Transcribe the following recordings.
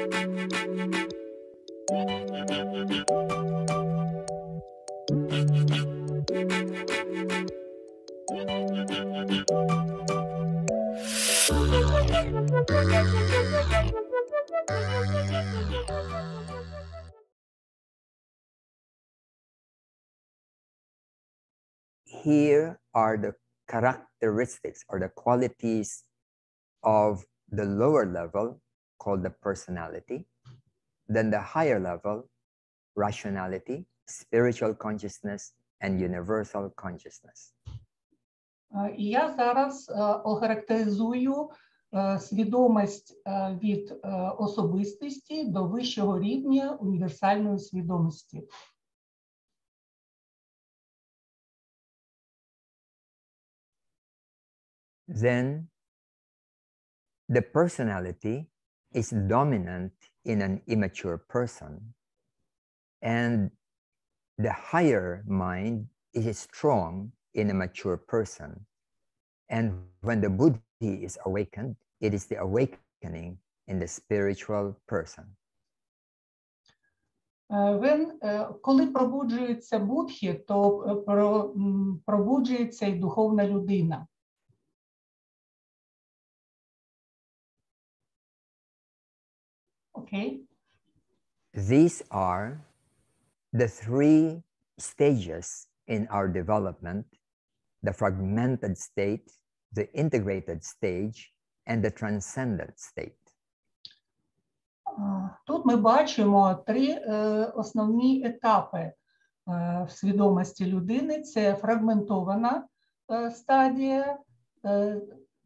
Here are the characteristics or the qualities of the lower level, called the personality, then the higher level, rationality, spiritual consciousness, and universal consciousness. І я зараз охарактеризую свідомість від особистості до вищого рівня універсальної свідомості. Then the personality is dominant in an immature person, and the higher mind is strong in a mature person. And when the Buddhi is awakened, it is the awakening in the spiritual person. Коли пробуджується Будхі, то пробуджується і духовна людина. Okay. These are the three stages in our development: the fragmented state, the integrated stage, and the transcendent state. Тут ми бачимо три основні етапи в свідомості людини. Це фрагментована стадія,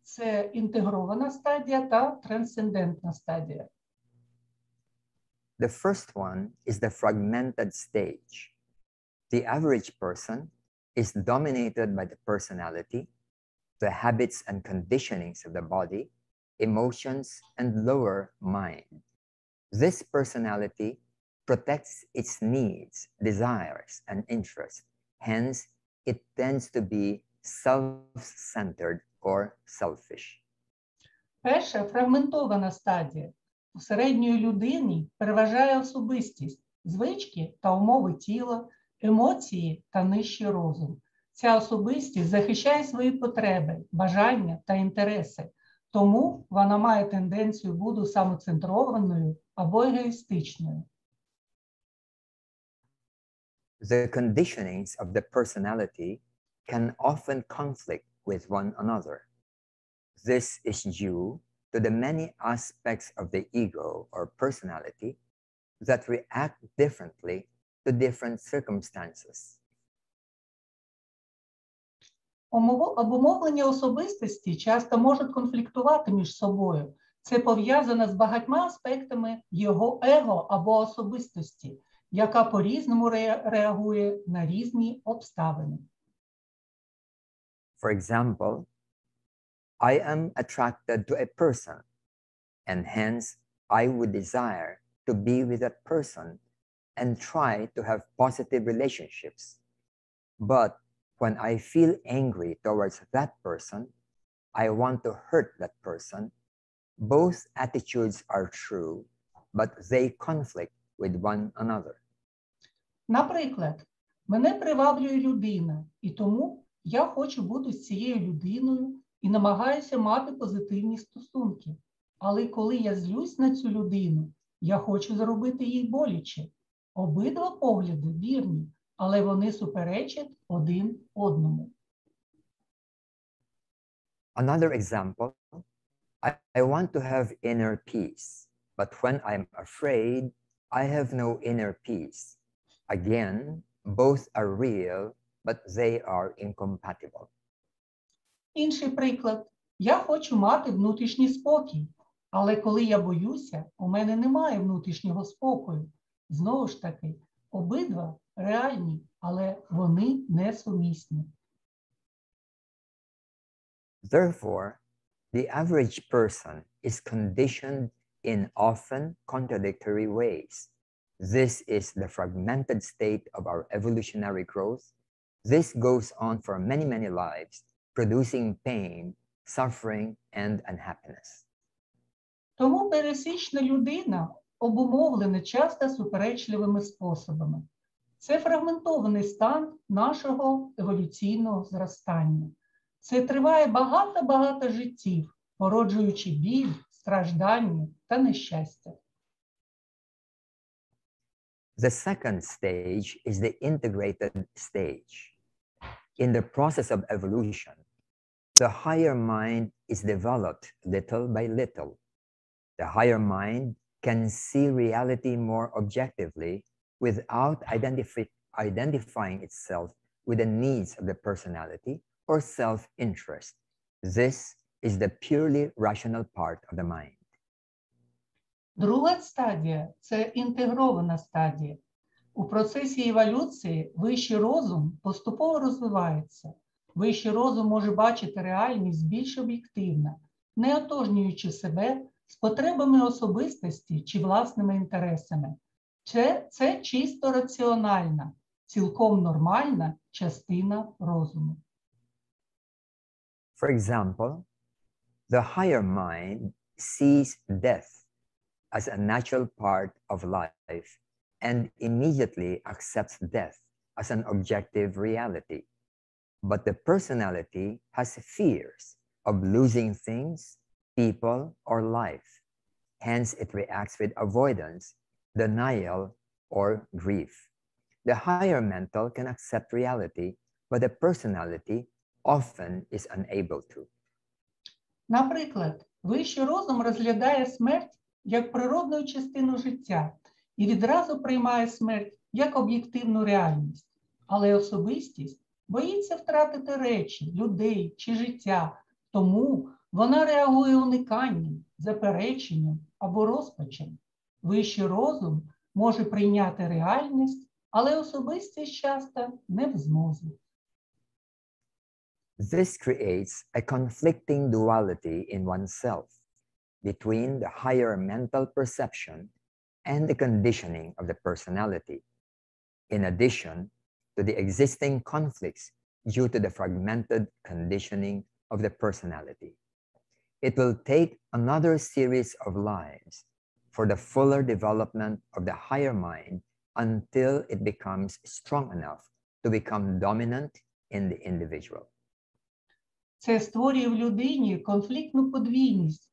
це інтегрована стадія та трансцендентна стадія. The first one is the fragmented stage. The average person is dominated by the personality, the habits and conditionings of the body, emotions, and lower mind. This personality protects its needs, desires, and interests. Hence, it tends to be self-centered or selfish. Перша фрагментована стадія. У середньої людини переважає особистість, звички та умови тіла, емоції та нижчий розум. Ця особистість захищає свої потреби, бажання та інтереси. Тому вона має тенденцію бути самоцентрованою або егоїстичною. The conditionings of the personality can often conflict with one another. This is due to the many aspects of the ego or personality that react differently to different circumstances. Обумовлення особистості часто можуть конфліктувати між собою. Це пов'язано з багатьма аспектами його его або особистості, яка по-різному реагує на різні обставини. For example, I am attracted to a person, and hence I would desire to be with that person and try to have positive relationships. But when I feel angry towards that person, I want to hurt that person. Both attitudes are true, but they conflict with one another. Наприклад, мене приваблює людина, і тому я хочу бути з цією людиною і намагаюся мати позитивні стосунки. Але коли я злюсь на цю людину, я хочу зробити їй боляче. Обидва погляди вірні, але вони суперечать один одному. Another example, I want to have inner peace, but when I'm afraid, I have no inner peace. Again, both are real, but they are incompatible. Інший приклад. Я хочу мати внутрішній спокій, але коли я боюся, у мене немає внутрішнього спокою. Знову ж таки, обидва реальні, але вони несумісні. Therefore, the average person is conditioned in often contradictory ways. This is the fragmented state of our evolutionary growth. This goes on for many, many lives, producing pain, suffering, and unhappiness. Тому пересічна людина обумовлене часто суперечливими способами. Це фрагментований стан нашого еволюційного зростання. Це триває багато-багато життів, породжуючи біль, страждання та нещастя. The second stage is the integrated stage. In the process of evolution, the higher mind is developed little by little. The higher mind can see reality more objectively without identifying itself with the needs of the personality or self-interest. This is the purely rational part of the mind. Друга стадія – це інтегрована стадія. У процесі еволюції вищий розум поступово розвивається. Вищий розум може бачити реальність більш об'єктивно, не отожнюючи себе з потребами особистості чи власними інтересами. Це чисто раціональна, цілком нормальна частина розуму. For example, the higher mind sees death as a natural part of life and immediately accepts death as an objective reality. But the personality has fears of losing things, people, or life. Hence, it reacts with avoidance, denial, or grief. The higher mental can accept reality, but the personality often is unable to. Наприклад, вищий розум розглядає смерть як природну частину життя і відразу приймає смерть як об'єктивну реальність. Але особистість боїться втратити речі, людей чи життя, тому вона реагує униканням, запереченням або розпачем. Вищий розум може прийняти реальність, але особистість часто не в змозі. This creates a conflicting duality in oneself between the higher mental perception and the conditioning of the personality, in addition to the existing conflicts due to the fragmented conditioning of the personality. It will take another series of lives for the fuller development of the higher mind until it becomes strong enough to become dominant in the individual. Це створює в людині конфліктну подвійність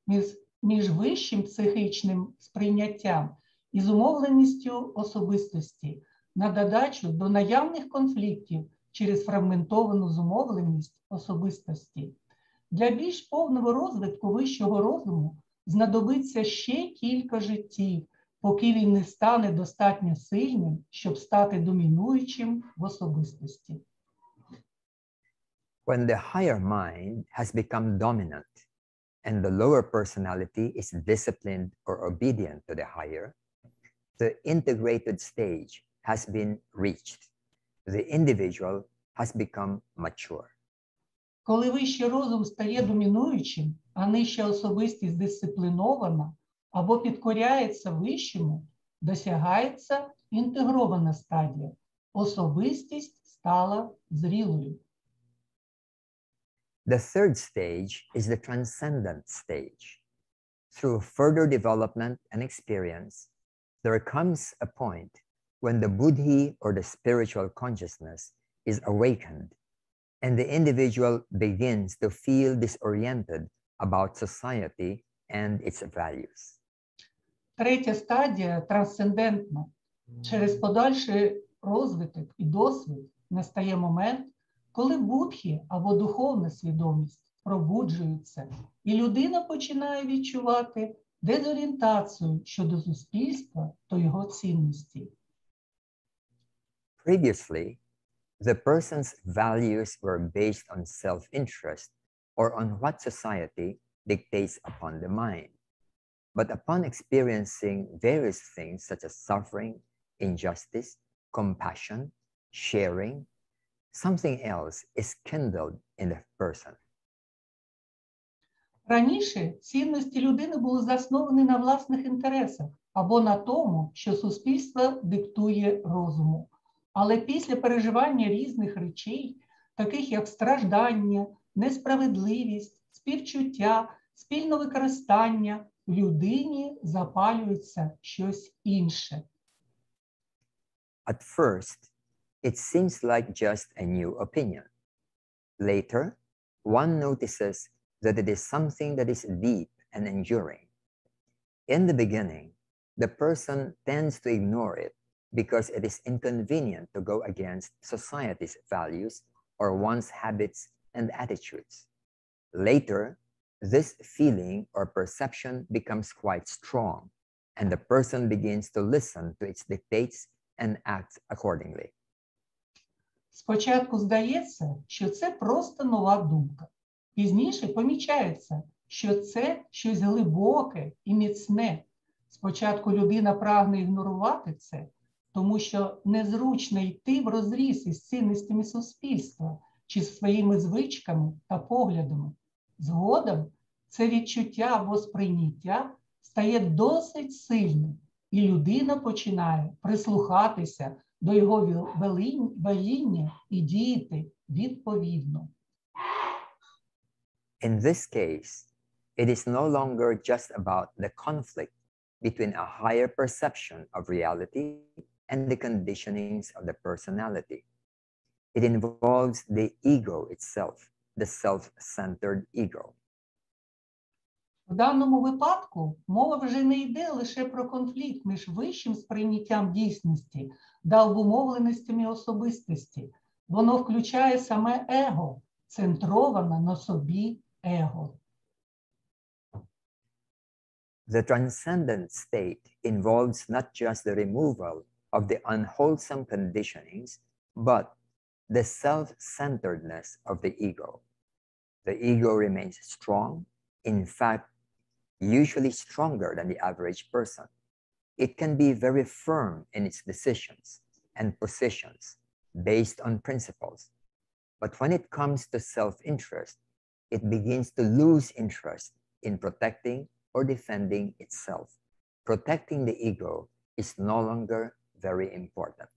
між вищим психічним сприйняттям і зумовленістю особистості на додачу до наявних конфліктів через фрагментовану зумовленість особистості. Для більш повного розвитку вищого розуму знадобиться ще кілька життів, поки він не стане достатньо сильним, щоб стати домінуючим в особистості. When the higher mind has become dominant and the lower personality is disciplined or obedient to the higher, the integrated stage has been reached. The individual has become mature. Коли вищий розум стає домінуючим, а нижча особистість дисциплінована або підкоряється вищому, досягається інтегрована стадія. Особистість стала зрілою. The third stage is the Transcendent Stage. Through further development and experience, there comes a point when the buddhi or the spiritual consciousness is awakened and the individual begins to feel disoriented about society and its values. Третя стадія трансцендентна. Через подальший розвиток і досвід настає момент, коли будхі або духовна свідомість пробуджуються, і людина починає відчувати дезорієнтацію щодо суспільства та його цінностей. Previously, the person's values were based on self-interest or on what society dictates upon the mind. But upon experiencing various things such as suffering, injustice, compassion, sharing, something else is kindled in the person. Раніше цінності людини були засновані на власних інтересах або на тому, що суспільство диктує розуму. Але після переживання різних речей, таких як страждання, несправедливість, співчуття, спільне використання, в людині запалюється щось інше. At first, it seems like just a new opinion. Later, one notices that it is something that is deep and enduring. In the beginning, the person tends to ignore it because it is inconvenient to go against society's values or one's habits and attitudes. Later, this feeling or perception becomes quite strong, and the person begins to listen to its dictates and act accordingly. Спочатку здається, що це просто нова думка. Пізніше помічається, що це щось глибоке і міцне. Спочатку людина прагне ігнорувати це, тому що незручно йти в розріз із цінностями суспільства чи своїми звичками та поглядами. Згодом це відчуття або сприйняття стає досить сильним, і людина починає прислухатися до його веління і діяти відповідно. In this case, it is no longer just about the conflict between a higher perception of reality and the conditionings of the personality. It involves the ego itself, the self-centered ego. В даному випадку мова вже не йде лише про конфлікт між вищим сприйняттям дійсності та обумовленостями особистості. Воно включає саме его, центроване на собі его. The transcendent state involves not just the removal of the unwholesome conditionings, but the self-centeredness of the ego. The ego remains strong, in fact, usually stronger than the average person. It can be very firm in its decisions and positions based on principles. But when it comes to self-interest, it begins to lose interest in protecting or defending itself. Protecting the ego is no longer very important.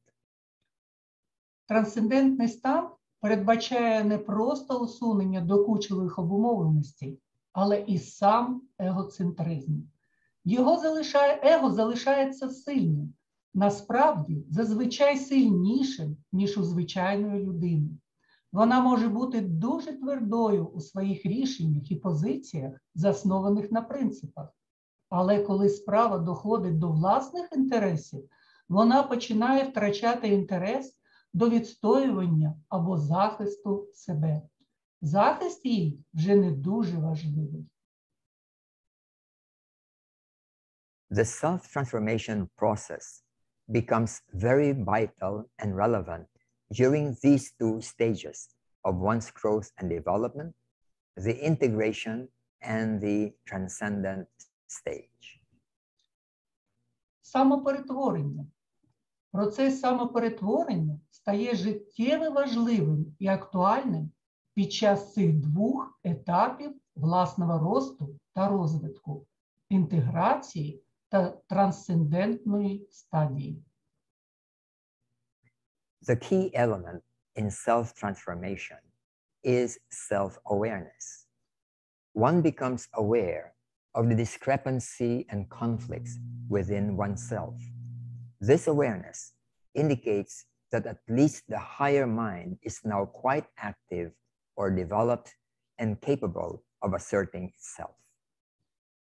Трансцендентний стан передбачає не просто усунення докучливих обумовленостей, але і сам егоцентризм. Его залишається сильним, насправді зазвичай сильнішим, ніж у звичайної людини. Вона може бути дуже твердою у своїх рішеннях і позиціях, заснованих на принципах. Але коли справа доходить до власних інтересів, вона починає втрачати інтерес до відстоювання або захисту себе. Захист їй вже не дуже важливий. The self-transformation process becomes very vital and relevant during these two stages of one's growth and development, the integration and the transcendent stage. Самоперетворення. Процес самоперетворення стає життєво важливим і актуальним під час цих двох етапів власного росту та розвитку, інтеграції та трансцендентної стадії. The key element in self-transformation is self-awareness. One becomes aware of the discrepancy and conflicts within oneself. This awareness indicates that at least the higher mind is now quite active or developed and capable of asserting itself.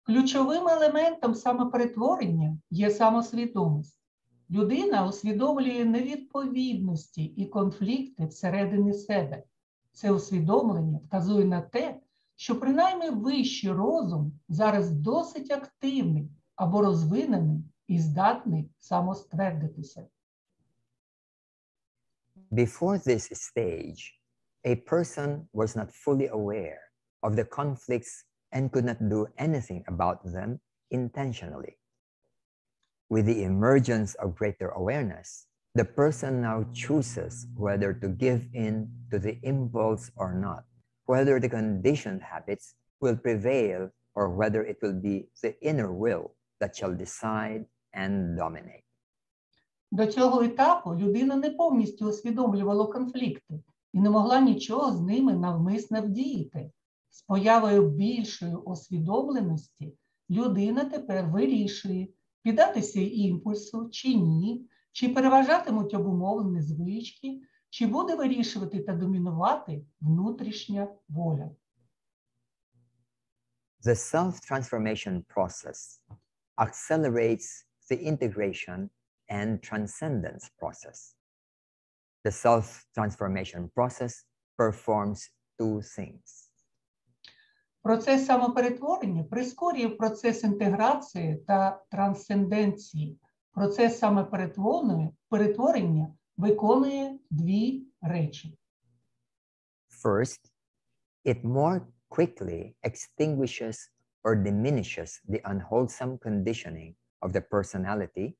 Ключовим елементом самоперетворення є самосвідомість. Людина усвідомлює невідповідності і конфлікти всередині себе. Це усвідомлення вказує на те, що принаймні вищий розум зараз досить активний або розвинений і здатний самоствердитися. Before this stage, a person was not fully aware of the conflicts and could not do anything about them intentionally. With the emergence of greater awareness, the person now chooses whether to give in to the impulse or not, whether the conditioned habits will prevail or whether it will be the inner will that shall decide and dominate. До цього етапу людина не повністю усвідомлювала конфлікти і не могла нічого з ними навмисно вдіяти. З появою більшої усвідомленості людина тепер вирішує, піддатися імпульсу чи ні, чи переважатимуть обумовлені звички, чи буде вирішувати та домінувати внутрішня воля. The self-transformation process accelerates the integration and transcendence process. The self-transformation process performs two things. Процес самоперетворення прискорює процес інтеграції та трансценденції. Процес самоперетворення виконує дві речі. First, it more quickly extinguishes or diminishes the unwholesome conditioning of the personality,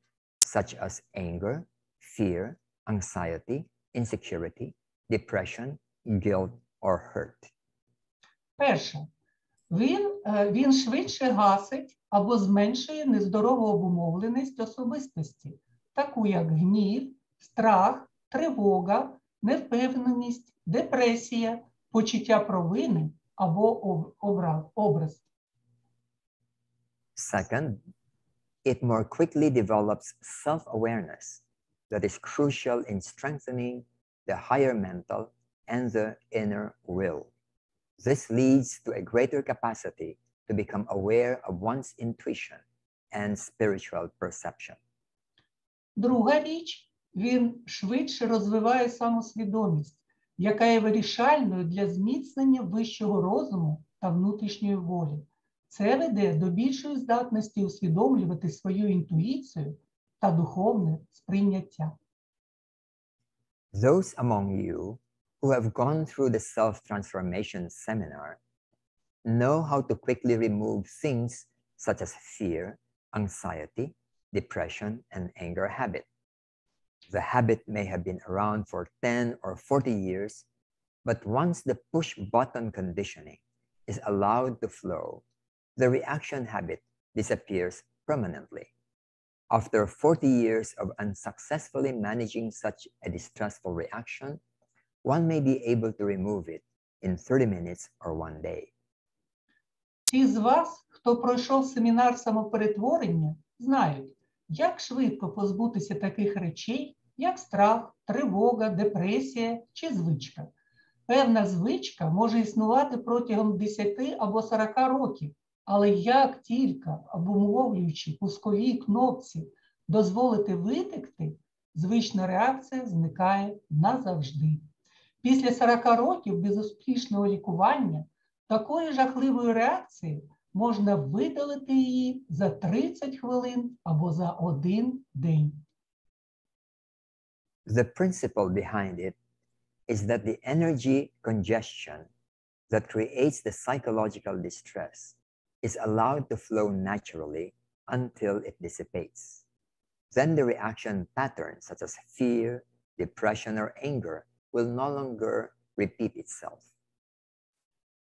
such as anger, fear, anxiety, insecurity, depression, guilt, or hurt. Перше, він швидше гасить або зменшує нездорову обумовленість особистості, таку як гнів, страх, тривога, невпевненість, депресія, почуття провини або образ. Second, it more quickly develops self-awareness that is crucial in strengthening the higher mental and the inner will. This leads to a greater capacity to become aware of one's intuition and spiritual perception. Друга річ, він швидше розвиває самосвідомість, яка є вирішальною для зміцнення вищого розуму та внутрішньої волі. Це веде до більшої здатності усвідомлювати свою інтуїцію та духовне сприйняття. Those among you who have gone through the self-transformation seminar know how to quickly remove things such as fear, anxiety, depression, and anger habit. The habit may have been around for 10 or 40 years, but once the push-button conditioning is allowed to flow, the reaction habit disappears permanently. After 40 years of unsuccessfully managing such a distressful reaction, one may be able to remove it in 30 minutes or 1 day. Ті з вас, хто пройшов семінар самоперетворення, знають, як швидко позбутися таких речей, як страх, тривога, депресія чи звичка. Певна звичка може існувати протягом 10 або 40 років, але як тільки, обумовлюючи пусковій кнопці, дозволити витекти, звична реакція зникає назавжди. Після 40 років безуспішного лікування такої жахливої реакції можна видалити її за 30 хвилин або за 1 день. The principle behind it is that the energy congestion that creates the psychological distress is allowed to flow naturally until it dissipates. Then the reaction patterns such as fear, depression, or anger will no longer repeat itself.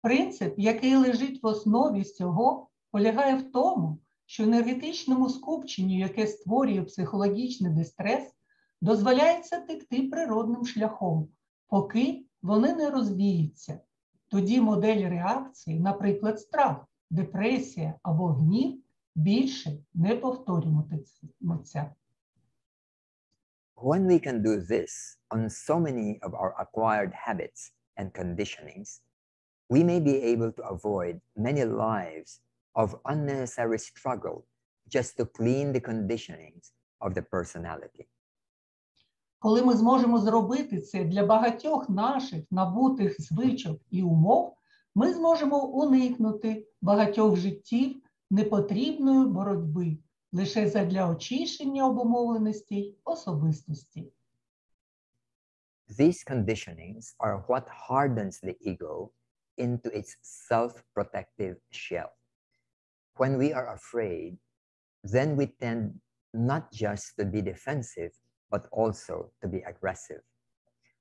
Принцип, який лежить в основі цього, полягає в тому, що енергетичному скупченню, яке створює психологічний дистрес, дозволяється текти природним шляхом, поки вони не розвіються. Тоді модель реакції, наприклад, страх, депресія або гнів, більше не повторюватимуться. When we can do this on so many of our acquired habits and conditionings, we may be able to avoid many lives of unnecessary struggle just to clean the conditionings of the personality. Коли ми зможемо зробити це для багатьох наших набутих звичок і умов, ми зможемо уникнути багатьох життів непотрібної боротьби лише задля очищення обумовленостей особистості. These conditionings are what hardens the ego into its self-protective shell. When we are afraid, then we tend not just to be defensive, but also to be aggressive.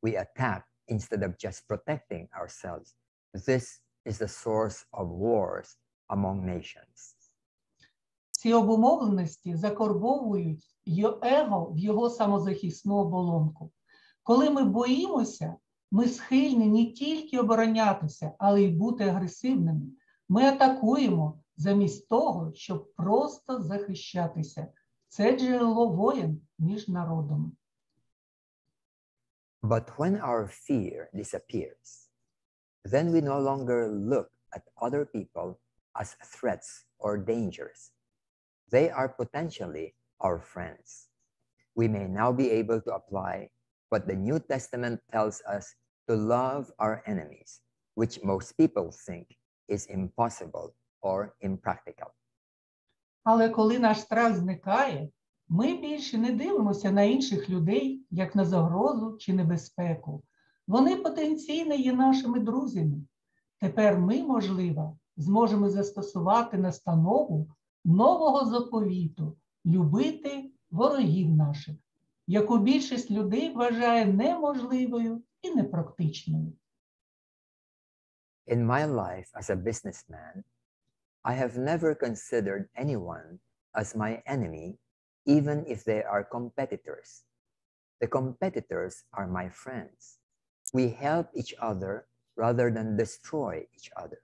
We attack instead of just protecting ourselves. This is the source of wars among nations. Ці обумовленості закорбовують его в його самозахисну оболонку. Коли ми боїмося, ми схильні не тільки оборонятися, але й бути агресивними. Ми атакуємо, замість того, щоб просто захищатися. Це джерело воєн між народами. But when our fear disappears, then we no longer look at other people as threats or dangers. They are potentially our friends. We may now be able to apply what the New Testament tells us to love our enemies, which most people think is impossible or impractical. Але коли наш страх зникає, ми більше не дивимося на інших людей, як на загрозу чи небезпеку. Вони потенційно є нашими друзями. Тепер ми, можливо, зможемо застосувати настанову нового заповіту – любити ворогів наших, яку більшість людей вважає неможливою і непрактичною. In my life as a businessman, I have never considered anyone as my enemy, even if they are competitors. The competitors are my friends. We help each other rather than destroy each other.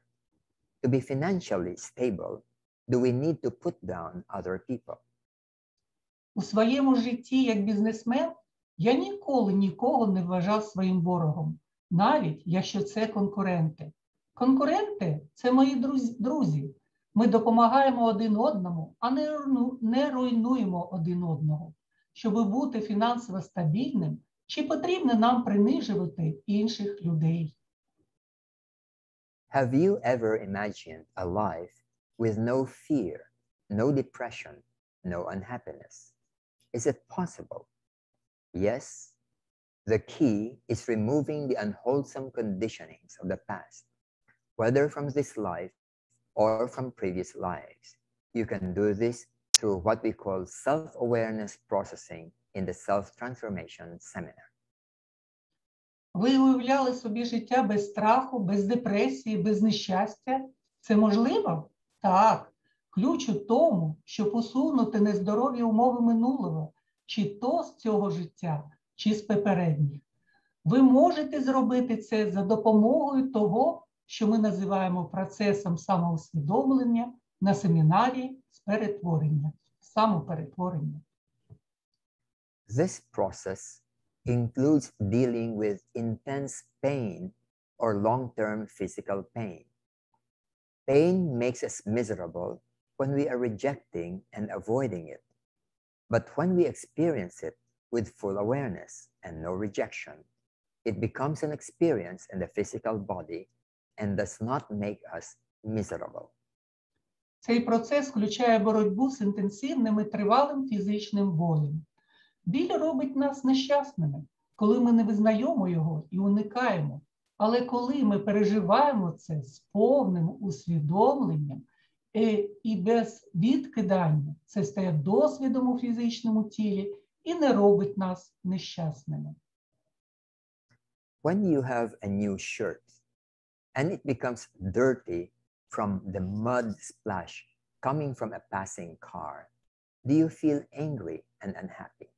To be financially stable, do we need to put down other people? У своєму житті як бізнесмен я ніколи нікого не вважав своїм ворогом, навіть якщо це конкуренти. Конкуренти – це мої друзі. Ми допомагаємо один одному, а не руйнуємо один одного. Щоб бути фінансово стабільним, чи потрібно нам принижувати інших людей? Have you ever imagined a life with no fear, no depression, no unhappiness? Is it possible? Yes. The key is removing the unwholesome conditionings of the past, whether from this life or from previous lives. You can do this through what we call self-awareness processing in the Self-Transformation Seminar. Ви уявляли собі життя без страху, без депресії, без нещастя? Це можливо? Так. Ключ у тому, щоб усунути нездорові умови минулого, чи то з цього життя, чи з попередніх. Ви можете зробити це за допомогою того, що ми називаємо процесом самоусвідомлення на семінарі з перетворення, самоперетворення. This process includes dealing with intense pain or long-term physical pain. Pain makes us miserable when we are rejecting and avoiding it. But when we experience it with full awareness and no rejection, it becomes an experience in the physical body and does not make us miserable. Цей процес включає боротьбу з інтенсивним і тривалим фізичним болем. Біль робить нас нещасними, коли ми не визнаємо його і уникаємо. Але коли ми переживаємо це з повним усвідомленням і без відкидання, це стає досвідом у фізичному тілі і не робить нас нещасними. When you have a new shirt and it becomes dirty from the mud splash coming from a passing car, do you feel angry and unhappy?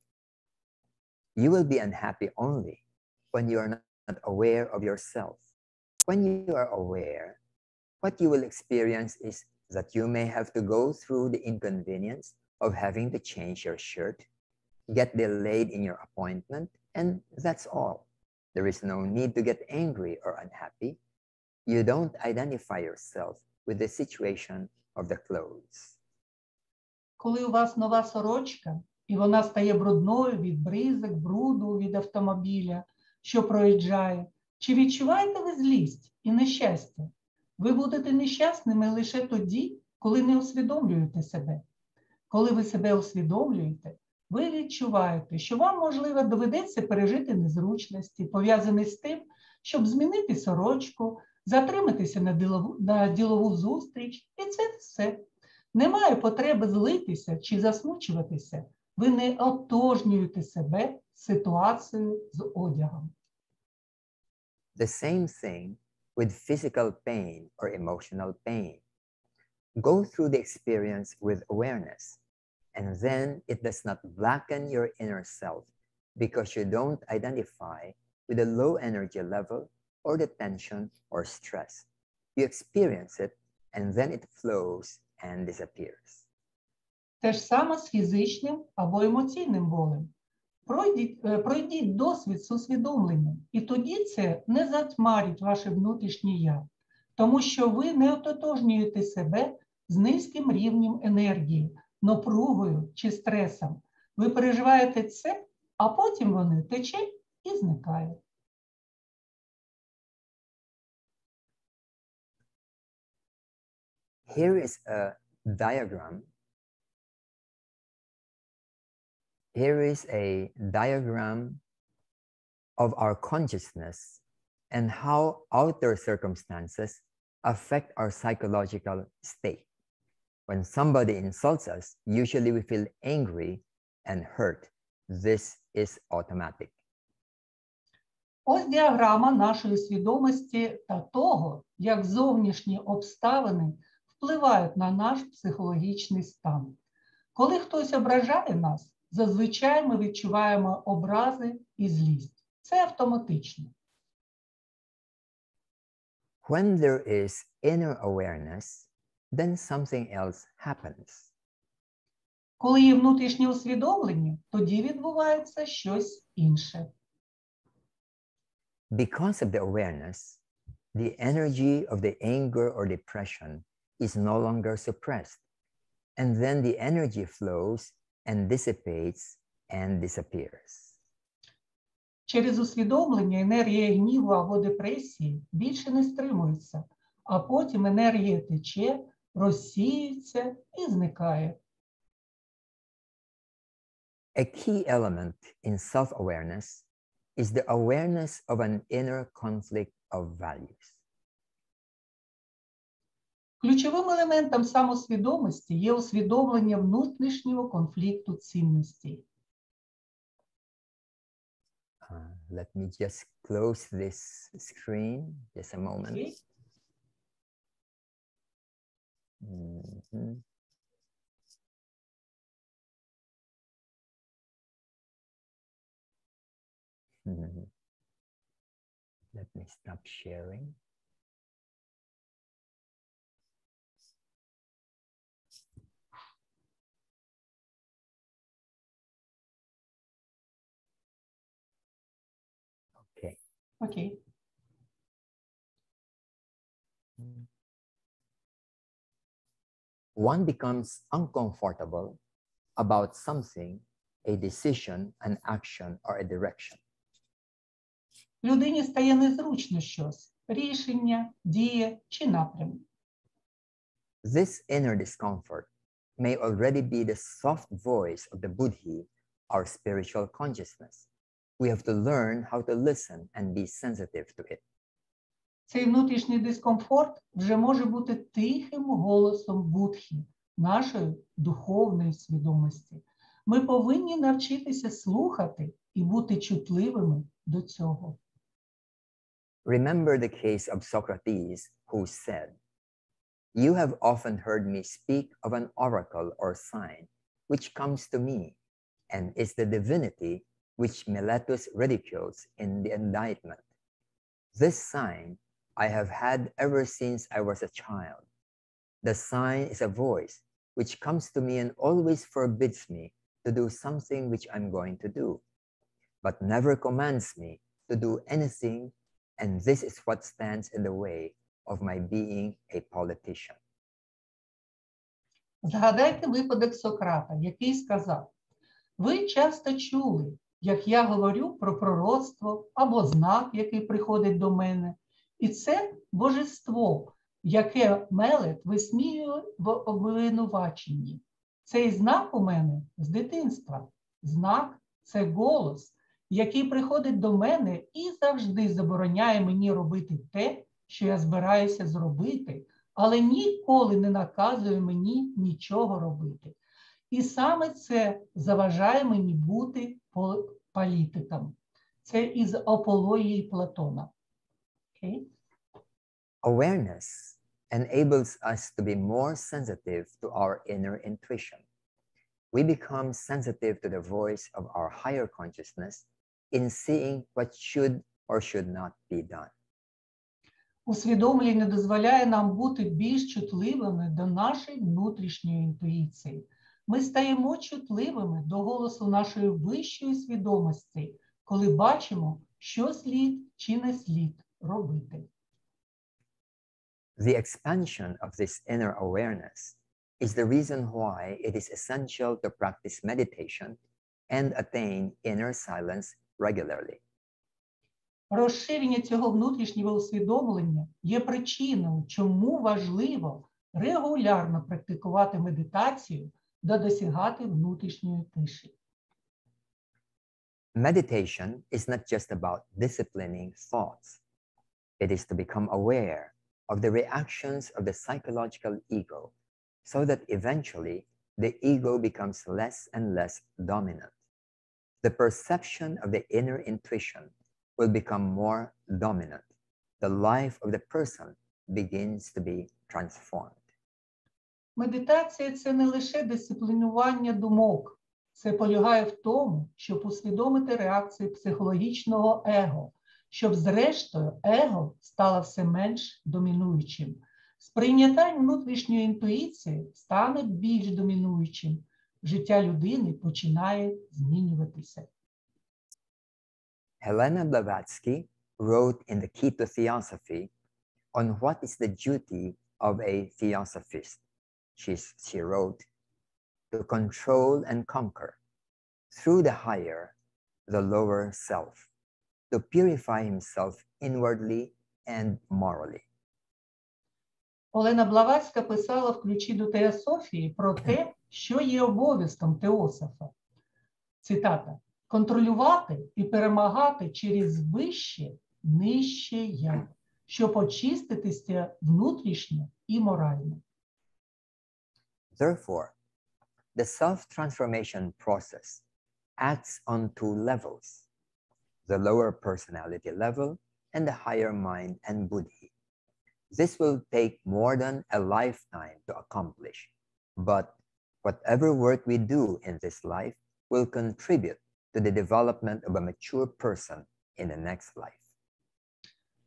You will be unhappy only when you are not aware of yourself. When you are aware, what you will experience is that you may have to go through the inconvenience of having to change your shirt, get delayed in your appointment, and that's all. There is no need to get angry or unhappy. You don't identify yourself with the situation of the clothes. Коли у вас нова сорочка, і вона стає брудною від бризок, бруду від автомобіля, що проїжджає, чи відчуваєте ви злість і нещастя? Ви будете нещасними лише тоді, коли не усвідомлюєте себе. Коли ви себе усвідомлюєте, ви відчуваєте, що вам, можливо, доведеться пережити незручності, пов'язані з тим, щоб змінити сорочку, затриматися на ділову зустріч, і це все. Немає потреби злитися чи засмучуватися. Ви не отожнюєте себе ситуацією з одягом. The same thing with physical pain or emotional pain. Go through the experience with awareness, and then it does not blacken your inner self because you don't identify with the low energy level or the tension or stress. You experience it, and then it flows and disappears. Те ж саме з фізичним або емоційним болем. Пройдіть досвід з усвідомленням, і тоді це не затьмарить ваше внутрішнє «я», тому що ви не ототожнюєте себе з низьким рівнем енергії, напругою чи стресом. Ви переживаєте це, а потім вони тече і зникає. Here is a diagram. Here is a diagram of our consciousness and how outer circumstances affect our psychological state. When somebody insults us, usually we feel angry and hurt. This is automatic. Ось діаграма нашої свідомості та того, як зовнішні обставини впливають на наш психологічний стан. Коли хтось ображає нас, зазвичай ми відчуваємо образи і злість. Це автоматично. When there is inner awareness, then something else happens. Коли є внутрішнє усвідомлення, тоді відбувається щось інше. Because of the awareness, the energy of the anger or depression is no longer suppressed, and then the energy flows and dissipates and disappears. Через усвідомлення енергія гніву або депресії більше не стримується, а потім енергія тече, розсіюється і зникає. A key element in self-awareness is the awareness of an inner conflict of values. Ключовим елементом самосвідомості є усвідомлення внутрішнього конфлікту цінностей. Let me just close this screen, just a moment. Okay. Let me stop sharing. Okay. Окей. One becomes uncomfortable about something, a decision, an action, or a direction. Людині стає незручно щось – рішення, дія чи напрям. This inner discomfort may already be the soft voice of the Buddhi, our spiritual consciousness. We have to learn how to listen and be sensitive to it. Цей внутрішній дискомфорт вже може бути тихим голосом Будхи, нашої духовної свідомості. Ми повинні навчитися слухати і бути чутливими до цього. Remember the case of Socrates, who said, "You have often heard me speak of an oracle or sign which comes to me, and is the divinity which Miletus ridicules in the indictment. This sign I have had ever since I was a child. The sign is a voice which comes to me and always forbids me to do something which I'm going to do, but never commands me to do anything, and this is what stands in the way of my being a politician." Згадайте випадок Сократа, який сказав: «Ви часто чули, як я говорю про пророцтво або знак, який приходить до мене, і це божество, яке Мелет висміює в обвинуваченні. Цей знак у мене з дитинства. Знак – це голос, який приходить до мене і завжди забороняє мені робити те, що я збираюся зробити, але ніколи не наказує мені нічого робити. І саме це заважає мені бути політиком». Це із апології Платона. Okay. Awareness enables us to be more sensitive to our inner intuition. We become sensitive to the voice of our higher consciousness in seeing what should or should not be done. Усвідомлення дозволяє нам бути більш чутливими до нашої внутрішньої інтуїції. Ми стаємо чутливими до голосу нашої вищої свідомості, коли бачимо, що слід чи не слід робити. The expansion of this inner awareness is the reason why it is essential to practice meditation and attain inner silence regularly. Розширення цього внутрішнього усвідомлення є причиною, чому важливо регулярно практикувати медитацію та досягати внутрішньої тиші. Meditation is not just about disciplining thoughts. It is to become aware of the reactions of the psychological ego so that eventually the ego becomes less and less dominant. The perception of the inner intuition will become more dominant. The life of the person begins to be transformed. Медитація – це не лише дисциплінування думок. Це полягає в тому, щоб усвідомити реакції психологічного его, щоб зрештою его стало все менш домінуючим. Сприйняття внутрішньої інтуїції стане більш домінуючим. Життя людини починає змінюватися. Helena Blavatsky wrote in the Key to Theosophy on what is the duty of a theosophist. She wrote, to control and conquer, through the higher, the lower self, to purify himself inwardly and morally. Олена Блаватська писала в ключі до теософії про те, що є обов'язком теософа. Цитата. Контролювати і перемагати через вище, нижче я, щоб очиститися внутрішньо і морально. Therefore, the self-transformation process acts on two levels, the lower personality level and the higher mind and buddhi. This will take more than a lifetime to accomplish, but whatever work we do in this life will contribute to the development of a mature person in the next life.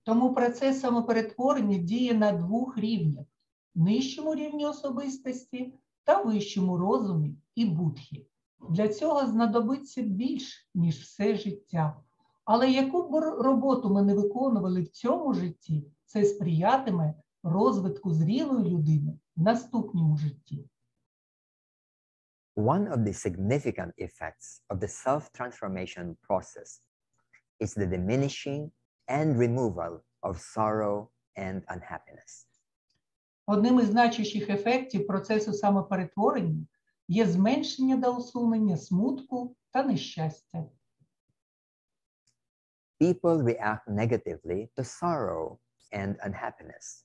Тому процес самоперетворення діє на двох рівнях – нижчому рівні особистості та вищому розумі і будхі. Для цього знадобиться більш, ніж все життя. Але яку б роботу ми не виконували в цьому житті, це сприятиме розвитку зрілої людини в наступному житті. One of the significant effects of the self-transformation process is the diminishing and removal of sorrow and unhappiness. Одним із значущих ефектів процесу самоперетворення є зменшення та усунення смутку та нещастя. People react negatively to sorrow and unhappiness.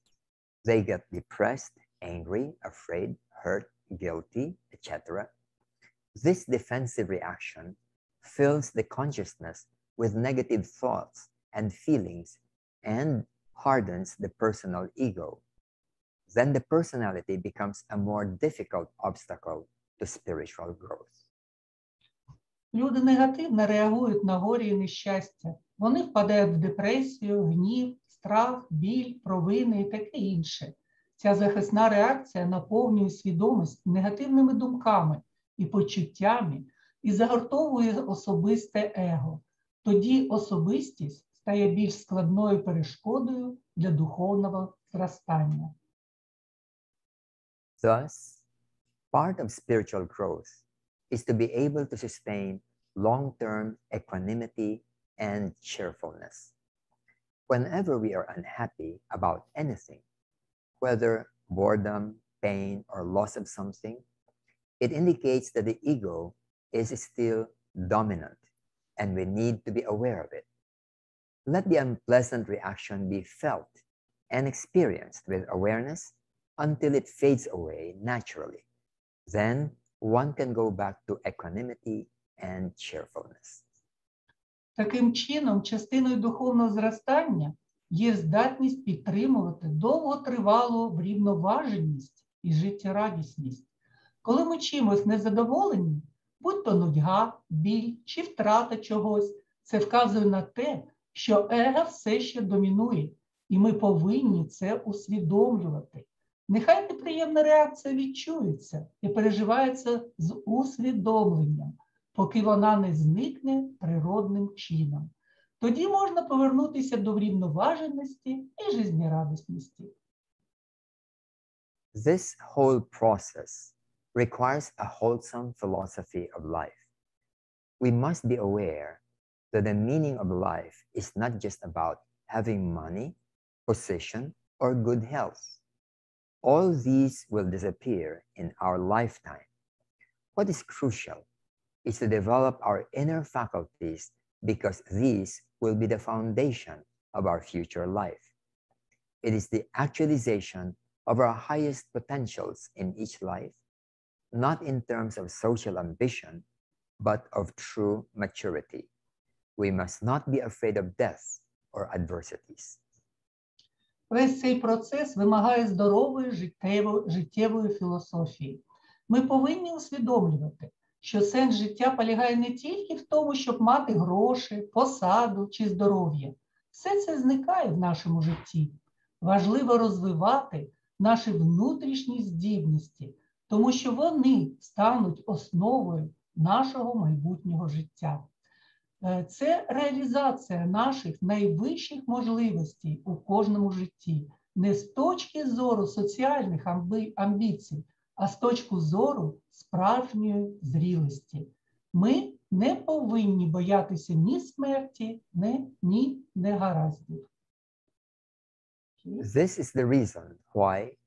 They get depressed, angry, afraid, hurt, guilty, etc. This defensive reaction fills the consciousness with negative thoughts and feelings and hardens the personal ego. Then the personality becomes a more difficult obstacle to spiritual growth. Люди негативно реагують на горі і нещастя. Вони впадають в депресію, гнів, страх, біль, провини і таке інше. Ця захисна реакція наповнює свідомість негативними думками і почуттями і загортовує особисте его. Тоді особистість стає більш складною перешкодою для духовного зростання. Thus, part of spiritual growth is to be able to sustain long-term equanimity and cheerfulness. Whenever we are unhappy about anything, whether boredom, pain, or loss of something, it indicates that the ego is still dominant and we need to be aware of it. Let the unpleasant reaction be felt and experienced with awareness until it fades away naturally. Then one can go back to equanimity and cheerfulness. Таким чином, частиною духовного зростання є здатність підтримувати довготривалу врівноваженість і життєрадісність. Коли ми чимось незадоволені, будь то нудьга, біль чи втрата чогось, це вказує на те, що его все ще домінує, І ми повинні це усвідомлювати. Нехай неприємна реакція відчується і переживається з усвідомленням, поки вона не зникне природним чином. Тоді можна повернутися до врівноваженості і жизнерадісності. This whole process requires a wholesome philosophy of life. We must be aware that the meaning of life is not just about having money, position, or good health. All these will disappear in our lifetime. What is crucial is to develop our inner faculties because these will be the foundation of our future life. It is the actualization of our highest potentials in each life, not in terms of social ambition, but of true maturity. We must not be afraid of death or adversities. Весь цей процес вимагає здорової життєвої філософії. Ми повинні усвідомлювати, що сенс життя полягає не тільки в тому, щоб мати гроші, посаду чи здоров'я. Все це зникає в нашому житті. Важливо розвивати наші внутрішні здібності, тому що вони стануть основою нашого майбутнього життя. Це реалізація наших найвищих можливостей у кожному житті, не з точки зору соціальних амбіцій, а з точки зору справжньої зрілості. Ми не повинні боятися ні смерті, ні негараздів. This is the reason why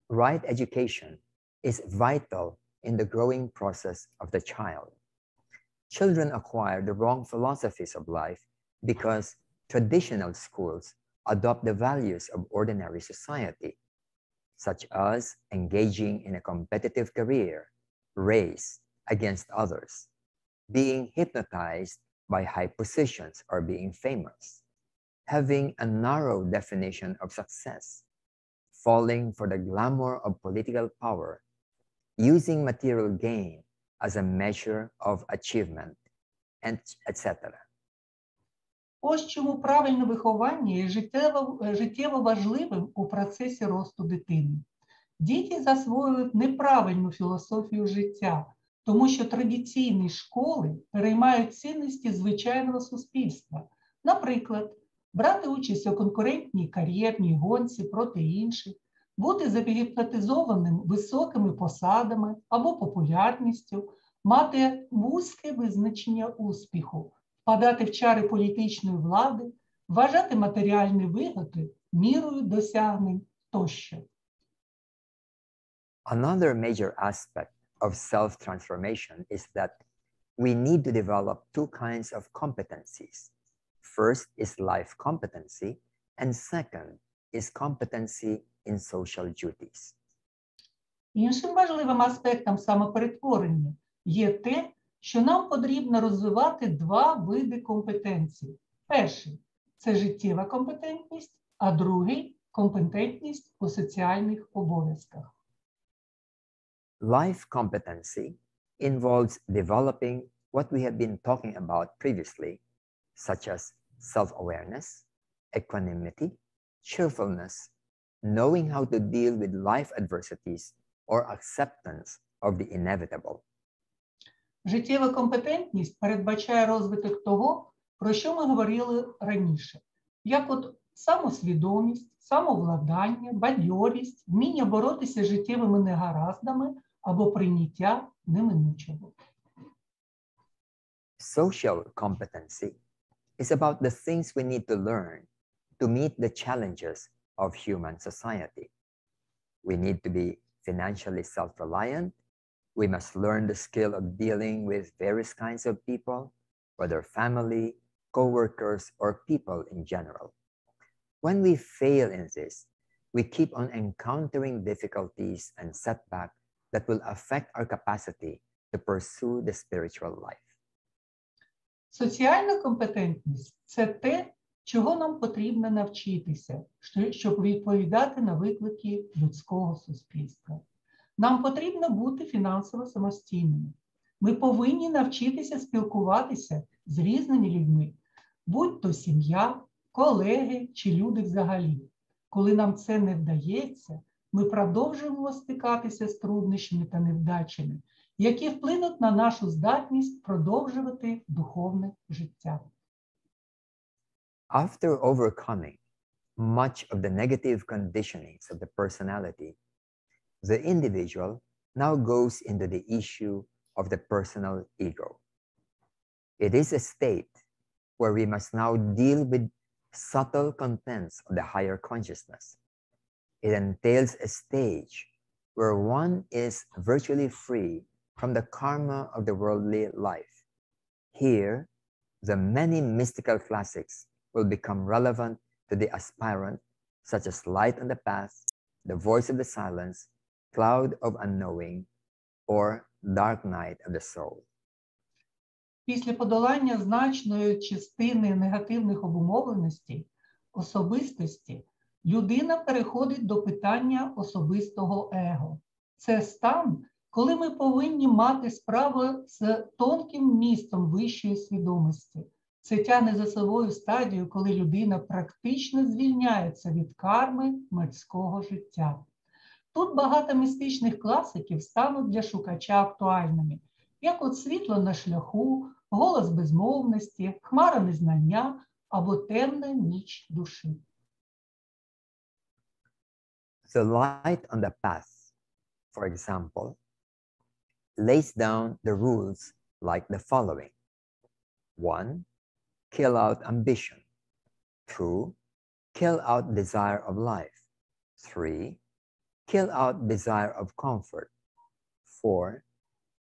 right education is vital in the growing process of the child. Children acquire the wrong philosophies of life because traditional schools adopt the values of ordinary society, such as engaging in a competitive career, race against others, being hypnotized by high positions or being famous, having a narrow definition of success, falling for the glamour of political power, using material gain as a measure of achievement, and etc. Ось чому правильне виховання є життєво важливим у процесі росту дитини. Діти засвоюють неправильну філософію життя, тому що традиційні школи переймають цінності звичайного суспільства. Наприклад, брати участь у конкурентній кар'єрній гонці проти інших, бути загіпнотизованим високими посадами або популярністю, мати вузьке визначення успіху, впадати в чари політичної влади, вважати матеріальні вигоди мірою досягнень тощо. Another major aspect of self-transformation is that we need to develop two kinds of competencies. First is life competency, and second is competency in social duties. Іншим важливим аспектом самоперетворення є те, що нам потрібно розвивати два види компетенцій. Перший – це життєва компетентність, а другий – компетентність у соціальних обов'язках. Life competency involves developing what we have been talking about previously, such as self-awareness, equanimity, cheerfulness, knowing how to deal with life adversities, or acceptance of the inevitable. Життєва компетентність передбачає розвиток того, про що ми говорили раніше, як от самосвідомість, самовладання, бадьорість, вміння боротися з життєвими негараздами або прийняття неминучого. Social competency is about the things we need to learn to meet the challenges of human society. We need to be financially self-reliant. We must learn the skill of dealing with various kinds of people, whether family, co-workers, or people in general. When we fail in this, we keep on encountering difficulties and setbacks that will affect our capacity to pursue the spiritual life. Соціальна компетентність – це те, чого нам потрібно навчитися, щоб відповідати на виклики людського суспільства. Нам потрібно бути фінансово самостійними. Ми повинні навчитися спілкуватися з різними людьми, будь то сім'я, колеги чи люди взагалі. Коли нам це не вдається, ми продовжуємо стикатися з труднощами та невдачами, які вплинуть на нашу здатність продовжувати духовне життя. After overcoming much of the negative conditionings of the personality, the individual now goes into the issue of the personal ego. It is a state where we must now deal with subtle contents of the higher consciousness. It entails a stage where one is virtually free from the karma of the worldly life. Here, the many mystical classics will become relevant to the aspirant, such as Light on the Path, The Voice of the Silence, Cloud of Unknowing, or Dark Night of the Soul. Після подолання значної частини негативних обумовленостей, особистості, людина переходить до питання особистого его. Це стан, коли ми повинні мати справу з тонким містом вищої свідомості. Це тягне за собою стадію, коли людина практично звільняється від карми мирського життя. Тут багато містичних класиків стануть для шукача актуальними, як от світло на шляху, голос безмовності, хмара незнання або темна ніч душі. The light on the path, for example, lays down the rules like the following. 1. Kill out ambition. 2. Kill out desire of life. 3. Kill out desire of comfort. 4.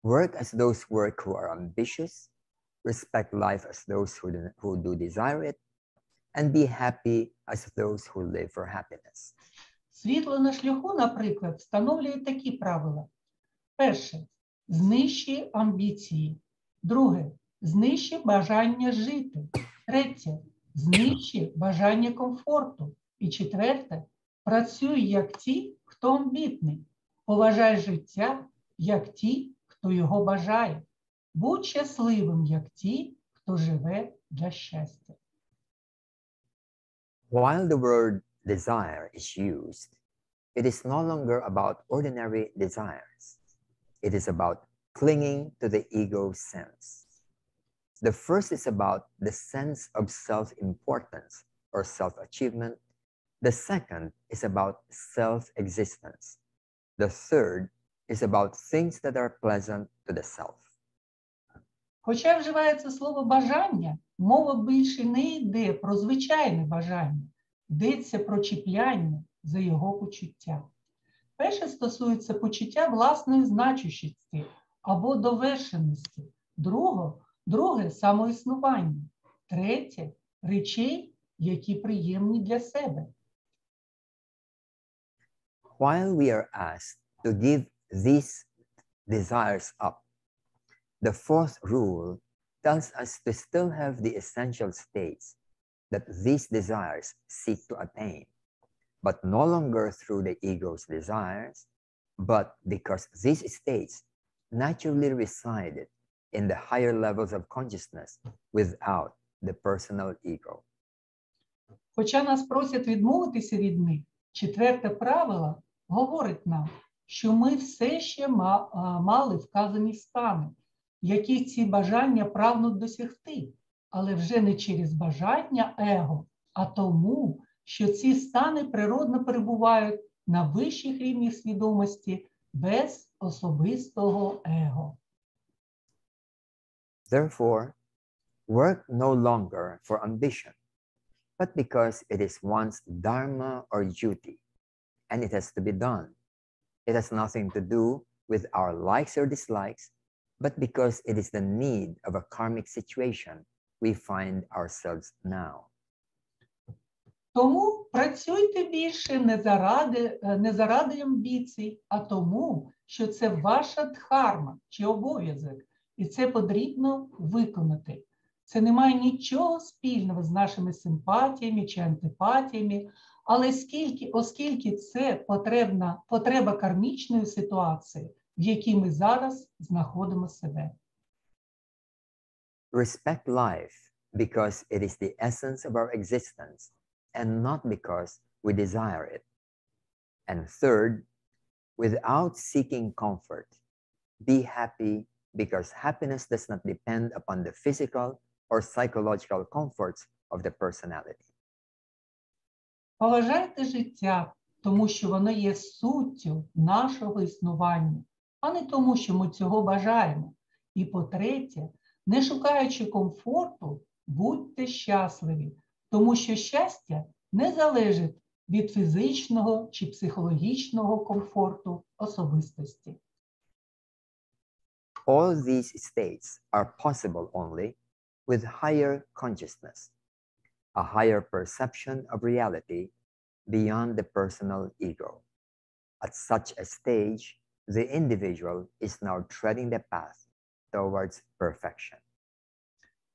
Work as those work who are ambitious. Respect life as those who do desire it. And be happy as those who live for happiness. Світло на шляху, наприклад, встановлює такі правила. Перше. Знищи амбіції. Друге. Знищи бажання жити. Третє. Знищи бажання комфорту. І четверте. Працюй як ті, хто амбітний. Поважай життя, як ті, хто його бажає. Будь щасливим, як ті, хто живе для щастя. While the word desire is used, it is no longer about ordinary desires. It is about clinging to the ego sense. The first is about the sense of self-importance or self-achievement. The second is about self-existence. The third is about things that are pleasant to the self. Хоча вживається слово «бажання», мова більше не йде про звичайне бажання, йдеться про чіпляння за його почуття. Перше стосується почуття власної значущості або довершеності, друге – самоіснування, третє – речей, які приємні для себе. While we are asked to give these desires up, the fourth rule tells us to still have the essential states that these desires seek to attain, but no longer through the ego's desires, but because these states naturally resided in the higher levels of consciousness without the personal ego. Хоча нас просять відмовитися від них, четверте правило говорить нам, що ми все ще мали вказані стани, які ці бажання прагнуть досягти, але вже не через бажання его, а тому, що ці стани природно перебувають на вищих рівнях свідомості без особистого его. Therefore, work no longer for ambition, but because it is one's dharma or duty, and it has to be done. It has nothing to do with our likes or dislikes, but because it is the need of a karmic situation we find ourselves now. Тому працюйте більше не заради амбіцій, а тому, що це ваша дхарма чи обов'язок, і це потрібно виконати. Це не має нічого спільного з нашими симпатіями чи антипатіями, але оскільки це потреба кармічної ситуації, в якій ми зараз знаходимо себе. Respect life because it is the essence of our existence and not because we desire it. And third, without seeking comfort, be happy because happiness does not depend upon the physical or psychological comforts of the personality. Поважайте життя, тому що воно є суттю нашого існування, а не тому, що ми цього бажаємо. І по-третє, не шукаючи комфорту, будьте щасливі, тому що щастя не залежить від фізичного чи психологічного комфорту особистості. All these states are possible only with higher consciousness, a higher perception of reality beyond the personal ego. At such a stage, the individual is now treading the path towards perfection.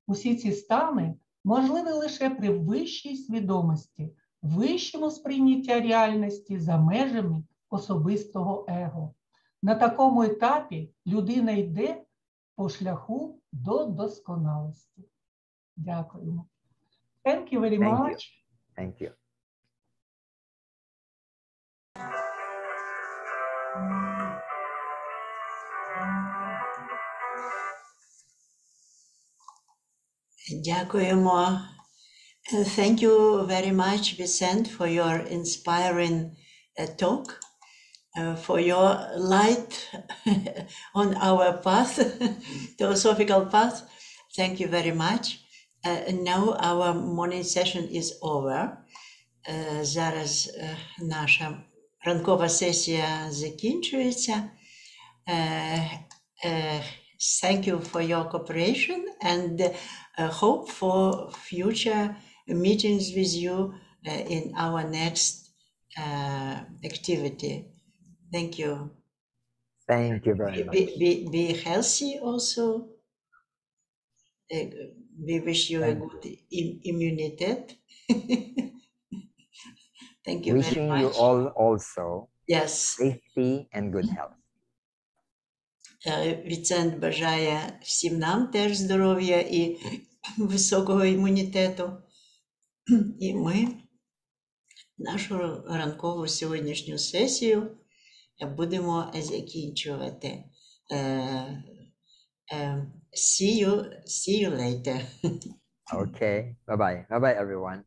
Усі ці стани можливі лише при вищій свідомості, вищому сприйняття реальності за межами особистого его. На такому етапі людина йде по шляху до досконалості. Дякуємо. Thank you very much. Thank you. Дякуємо. Thank you very much, Вісенте, for your inspiring talk, for your light on our path, Theosophical path. Thank you very much. Now our morning session is over. Зараз наша ранкова сесія закінчується. Thank you for your cooperation and hope for future meetings with you in our next activity. Thank you. Thank you very much. Be healthy also. We wish you a good immunity. Thank you Wishing very much. you all also Yes. safety and good health. Вісенте бажає всім нам теж здоров'я і високого імунітету. І ми нашу ранкову сьогоднішню сесію будемо закінчувати. See you later. Okay. Bye-bye. Bye-bye, everyone.